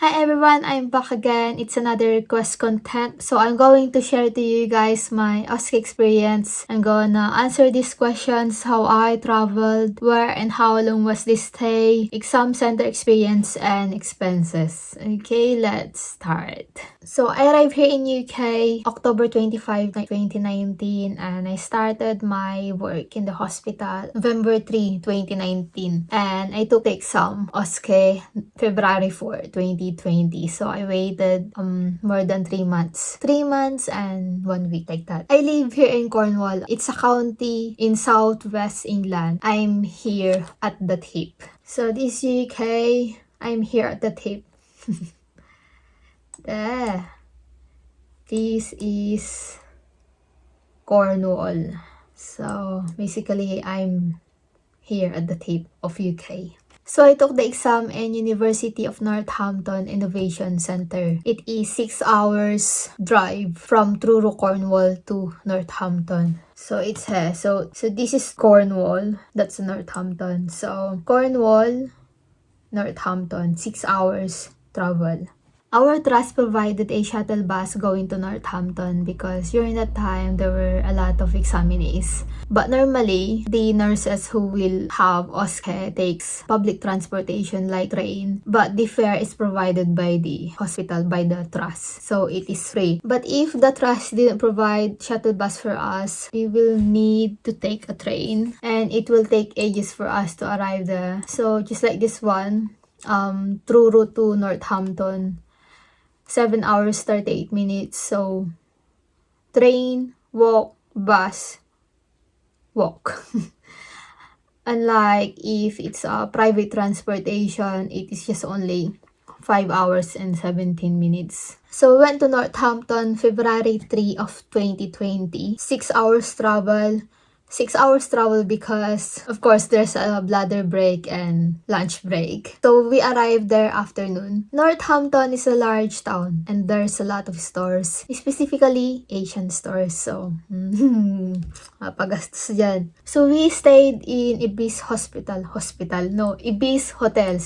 Hi everyone, I'm back again. It's another request content. So I'm going to share to you guys my Osce experience. I'm gonna answer these questions, how I traveled, where and how long was this stay, exam center experience, and expenses. Okay, let's start. So I arrived here in UK October 25, 2019, and I started my work in the hospital November 3, 2019. And I took the exam Osce February 4, 2020. So I waited more than 3 months. 3 months and 1 week, like that. I live here in Cornwall. It's a county in southwest England. I'm here at the tip. So this UK, I'm here at the tip. There. This is Cornwall. So basically, I'm here at the tip of UK. So I took the exam in University of Northampton Innovation Center. It is 6 hours drive from Truro, Cornwall to Northampton. So it's here. So this is Cornwall. That's Northampton. So Cornwall, Northampton, 6 hours travel. Our trust provided a shuttle bus going to Northampton because during that time, there were a lot of examinees. But normally, the nurses who will have Osce takes public transportation like train. But the fare is provided by the hospital, by the trust. So it is free. But if the trust didn't provide shuttle bus for us, we will need to take a train. And it will take ages for us to arrive there. So just like this one, Truro to Northampton. 7 hours, 38 minutes. So, train, walk, bus, walk. Unlike if it's a private transportation, it is just only 5 hours and 17 minutes. So, we went to Northampton February 3 of 2020. 6 hours travel. 6 hours travel because, of course, there's a bladder break and lunch break. So, we arrived there afternoon. Northampton is a large town and there's a lot of stores. Specifically, Asian stores. So, mapagastos dyan. So, we stayed in Ibis Ibis Hotel,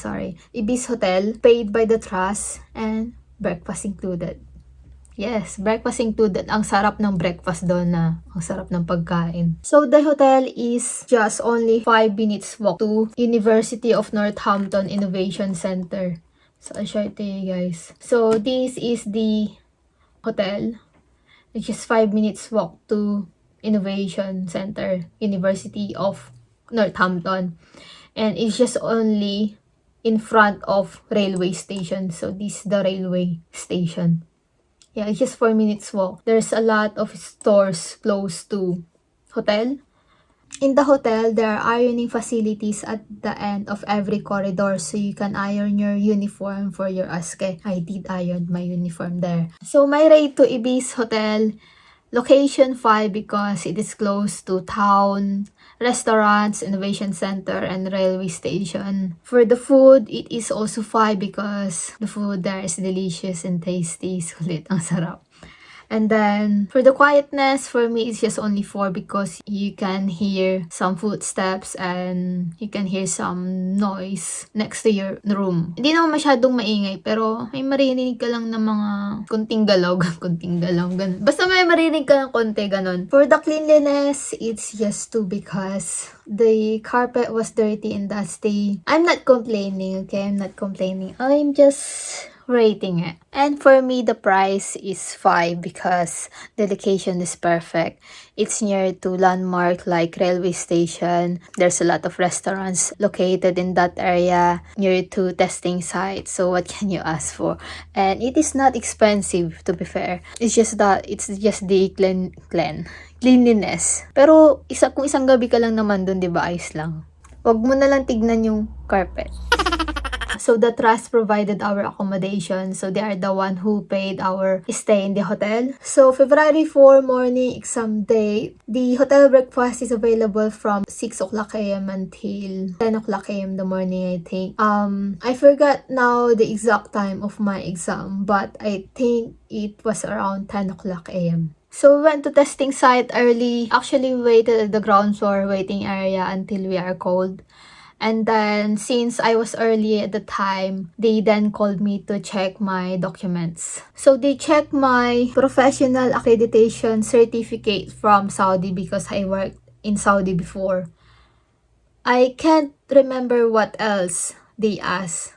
Ibis Hotel, paid by the trust and breakfast included. Yes, breakfast included. Ang sarap ng breakfast doon na. Ang sarap ng pagkain. So, the hotel is just only 5 minutes walk to University of Northampton Innovation Center. So, I'll show it to you guys. So, this is the hotel. It's just 5 minutes walk to Innovation Center, University of Northampton. And it's just only in front of railway station. So, this is the railway station. Yeah, it's just 4 minutes walk. There's a lot of stores close to hotel. In the hotel, there are ironing facilities at the end of every corridor so you can iron your uniform for your Osce. I did iron my uniform there. So my rate to Ibis Hotel, location 5 because it is close to town, restaurants, innovation center, and railway station. For the food, it is also 5 because the food there is delicious and tasty. Sulit, ang sarap. And then, for the quietness, for me, it's just only 4 because you can hear some footsteps and you can hear some noise next to your room. Hindi naman masyadong maingay, pero may marinig ka lang ng mga kunting galaw, ganun. Basta may marinig ka ng konti, ganun. For the cleanliness, it's just 2 because the carpet was dirty and dusty. I'm not complaining, okay? I'm not complaining. I'm just rating it. And for me, the price is 5 because the location is perfect. It's near to landmark like railway station. There's a lot of restaurants located in that area near to testing sites. So what can you ask for? And it is not expensive, to be fair. It's just the cleanliness. Pero kung isang gabi ka lang naman dun, di ba, ayos lang. Wag mo na lang tignan yung carpet. So the trust provided our accommodation. So they are the one who paid our stay in the hotel. So February 4 morning exam day. The hotel breakfast is available from 6 o'clock a.m. until 10 o'clock a.m. the morning, I think. I forgot now the exact time of my exam, but I think it was around 10 o'clock a.m. So we went to testing site early. Actually, we waited at the ground floor waiting area until we are called. And then, since I was early at the time, they then called me to check my documents. So, they checked my professional accreditation certificate from Saudi because I worked in Saudi before. I can't remember what else they asked.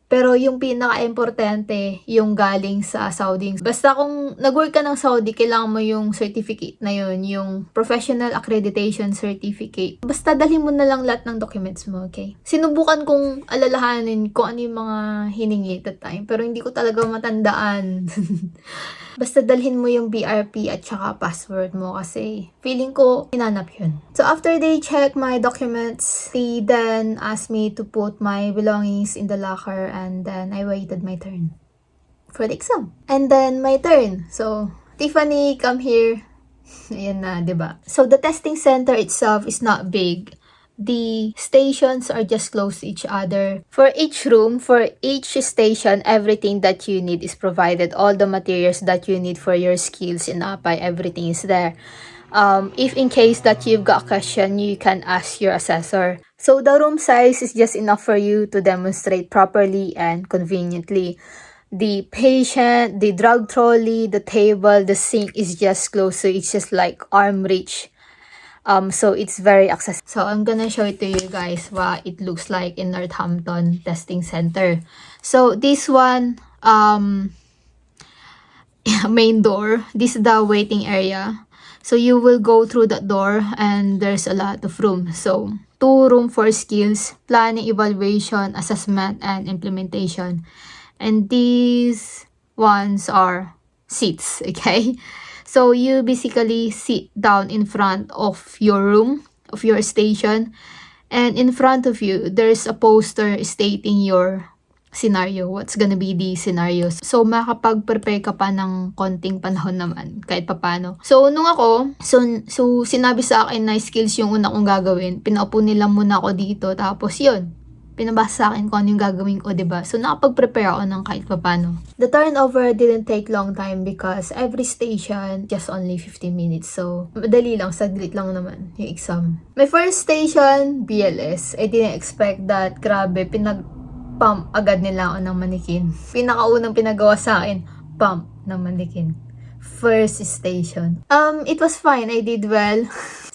Pero yung pinaka-importante, yung galing sa Saudi. Basta kung nag-work ka ng Saudi, kailangan mo yung certificate na yun, yung Professional Accreditation Certificate. Basta dalhin mo na lang lahat ng documents mo, okay? Sinubukan kong alalahanin kung ano yung mga hiningi at that time, pero hindi ko talaga matandaan. Basta dalhin mo yung BRP at saka password mo kasi feeling ko hinanap yun. So after they check my documents, they then asked me to put my belongings in the locker and then I waited my turn for the exam. And then my turn. So, Tiffany, come here. Ayan na, diba? So the testing center itself is not big. The stations are just close to each other. For each room, for each station, everything that you need is provided. All the materials that you need for your skills in APAI, everything is there. If in case that you've got a question, you can ask your assessor. So the room size is just enough for you to demonstrate properly and conveniently. The patient, the drug trolley, the table, the sink is just close, so it's just like arm reach. So it's very accessible. So I'm gonna show it to you guys what it looks like in Northampton Testing Center. So this one, main door. This is the waiting area. So you will go through that door and there's a lot of room. So 2 room for skills, planning, evaluation, assessment, and implementation. And these ones are seats, okay? So you basically sit down in front of your room, of your station, and in front of you, there's a poster stating your scenario, what's gonna be the scenarios. So makapag-prepare ka pa ng konting panahon naman, kahit papano. So nung ako, so sinabi sa akin na skills yung una kong gagawin, pinaupo nila muna ako dito, tapos yun, pinabasa sa akin kung ano yung gagawin ko, diba? So, nakapag-prepare ako ng kahit papano. The turnover didn't take long time because every station just only 15 minutes. So, madali lang, saglit lang naman yung exam. My first station, BLS. I didn't expect that. Grabe, pinag-pump agad nila ako ng manikin. Pinakaunang pinagawa sa akin, pump ng manikin. First station. It was fine. I did well.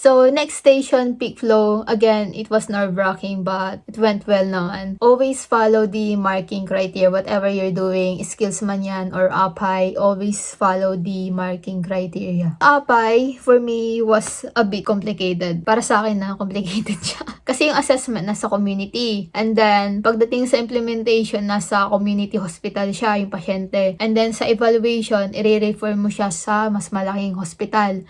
So, next station, peak flow. Again, it was nerve-wracking, but it went well naman. Always follow the marking criteria. Whatever you're doing, skills man yan or APAI, always follow the marking criteria. APAI, for me, was a bit complicated. Para sa akin na, complicated siya. Kasi yung assessment nasa community. And then, pagdating sa implementation, nasa community hospital siya, yung pasyente. And then, sa evaluation, i-refer mo siya sa mas malaking hospital.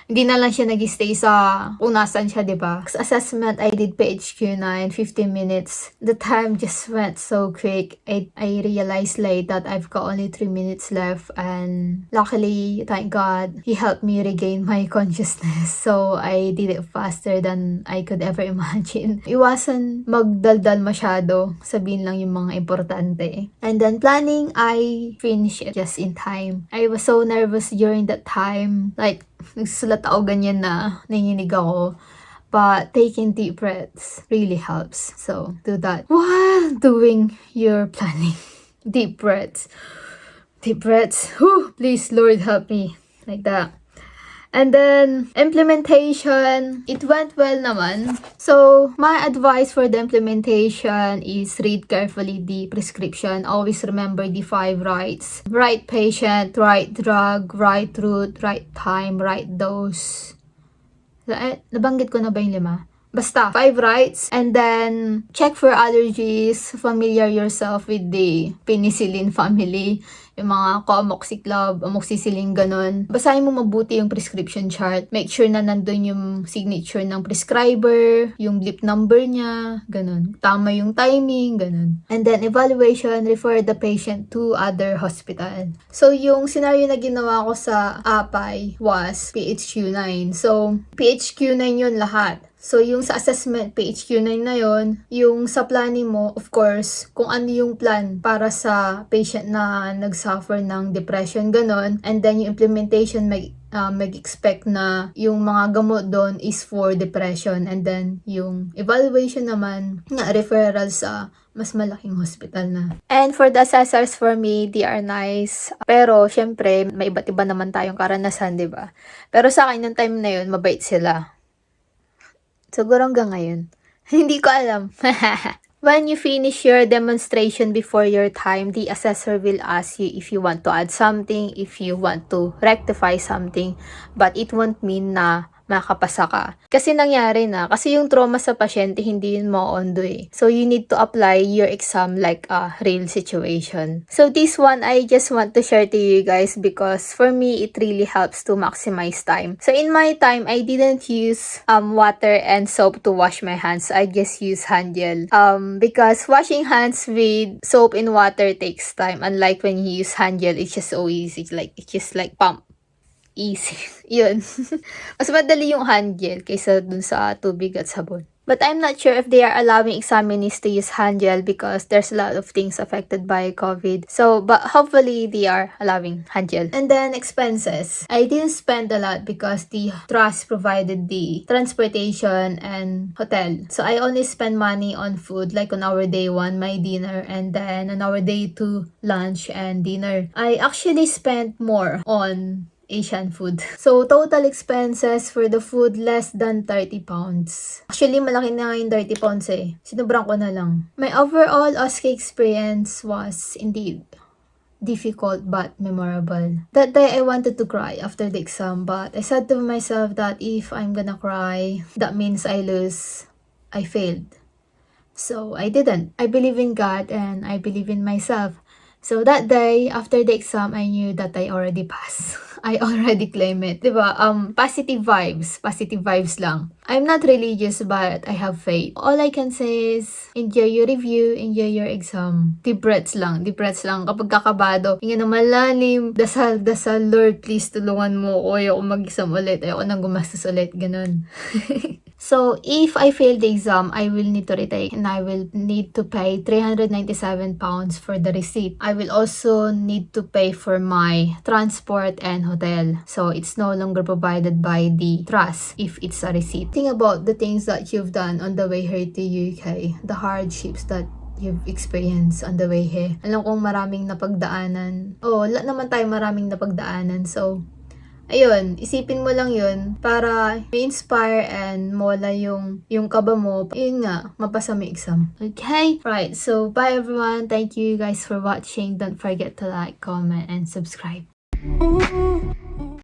Hindi na lang siya nag-stay sa kung nasan siya, diba? Sa assessment, I did PHQ9, 15 minutes. The time just went so quick. I realized late that I've got only 3 minutes left. And luckily, thank God, he helped me regain my consciousness. So, I did it faster than I could ever imagine. Iwasan magdaldal masyado. Sabihin lang yung mga importante. And then planning, I finished it just in time. I was so nervous during that time. Like, nagsusulat ako ganyan na nanginig ako. But taking deep breaths really helps. So, do that while doing your planning. Deep breaths. Deep breaths. Whew, please, Lord, help me. Like that. And then, implementation, it went well naman. So, my advice for the implementation is read carefully the prescription. Always remember the 5 rights. Right patient, right drug, right route, right time, right dose. Nabanggit ko na ba yung 5? Basta, 5 rights. And then, check for allergies. Familiar yourself with the penicillin family. Yung mga co-amoxiclav, amoxicillin, ganun. Basahin mo mabuti yung prescription chart. Make sure na nandun yung signature ng prescriber, yung lip number niya, ganun. Tama yung timing, ganun. And then, evaluation, refer the patient to other hospital. So, yung scenario na ginawa ko sa APAI was PHQ9. So, PHQ9 yun lahat. So, yung sa assessment, PHQ9 na yon, yung sa planning mo, of course, kung ano yung plan para sa patient na nagsuffer ng depression, ganon. And then, yung implementation, mag-expect na yung mga gamot doon is for depression, and then yung evaluation naman na referral sa mas malaking hospital na. And for the assessors, for me, they are nice. Pero, syempre, may iba't iba naman tayong karanasan, di ba? Pero sa akin, yung time na yun, mabait sila. Siguro hanggang ngayon. Hindi ko alam. When you finish your demonstration before your time, the assessor will ask you if you want to add something, if you want to rectify something, but it won't mean na makapasa ka. Kasi nangyari na, kasi yung trauma sa pasyente, hindi yun ma-ondo eh. So, you need to apply your exam like a real situation. So, this one, I just want to share to you guys because for me, it really helps to maximize time. So, in my time, I didn't use water and soap to wash my hands. I just use hand gel. Because washing hands with soap and water takes time. Unlike when you use hand gel, it's just so easy. It's just like pump. Easy. Yun. Mas madali yung hand gel kaysa dun sa tubig at sabon. But I'm not sure if they are allowing examinees to use hand gel because there's a lot of things affected by COVID. So, but hopefully they are allowing hand gel. And then expenses. I didn't spend a lot because the trust provided the transportation and hotel. So, I only spend money on food, like on our day 1, my dinner, and then on our day 2, lunch and dinner. I actually spent more on Asian food. So, total expenses for the food, less than 30 pounds. Actually, malaki na nga yung 30 pounds eh. Sinubran ko na lang. My overall Osce experience was indeed difficult but memorable. That day, I wanted to cry after the exam, but I said to myself that if I'm gonna cry, that means I lose. I failed. So, I didn't. I believe in God and I believe in myself. So, that day, after the exam, I knew that I already passed. I already claim it. Diba? Positive vibes lang. I'm not religious, but I have faith. All I can say is, enjoy your review, enjoy your exam. Deep breaths lang. Kapag kakabado, hinga na malalim, dasal, Lord, please tulungan mo ko. Ayoko mag-exam ulit. Ayoko nang gumastos ulit. Ganun. So, if I fail the exam, I will need to retake and I will need to pay 397 pounds for the receipt. I will also need to pay for my transport and hotel. So, it's no longer provided by the trust if it's a receipt. Think about the things that you've done on the way here to UK, the hardships that you've experienced on the way here. Alam kong maraming napagdaanan. Lahat naman tayo maraming napagdaanan. So, ayun, isipin mo lang yun para ma-inspire and mawala yung kaba mo. Yun nga, mapasa mo exam. Okay? Right, so bye everyone. Thank you guys for watching. Don't forget to like, comment, and subscribe.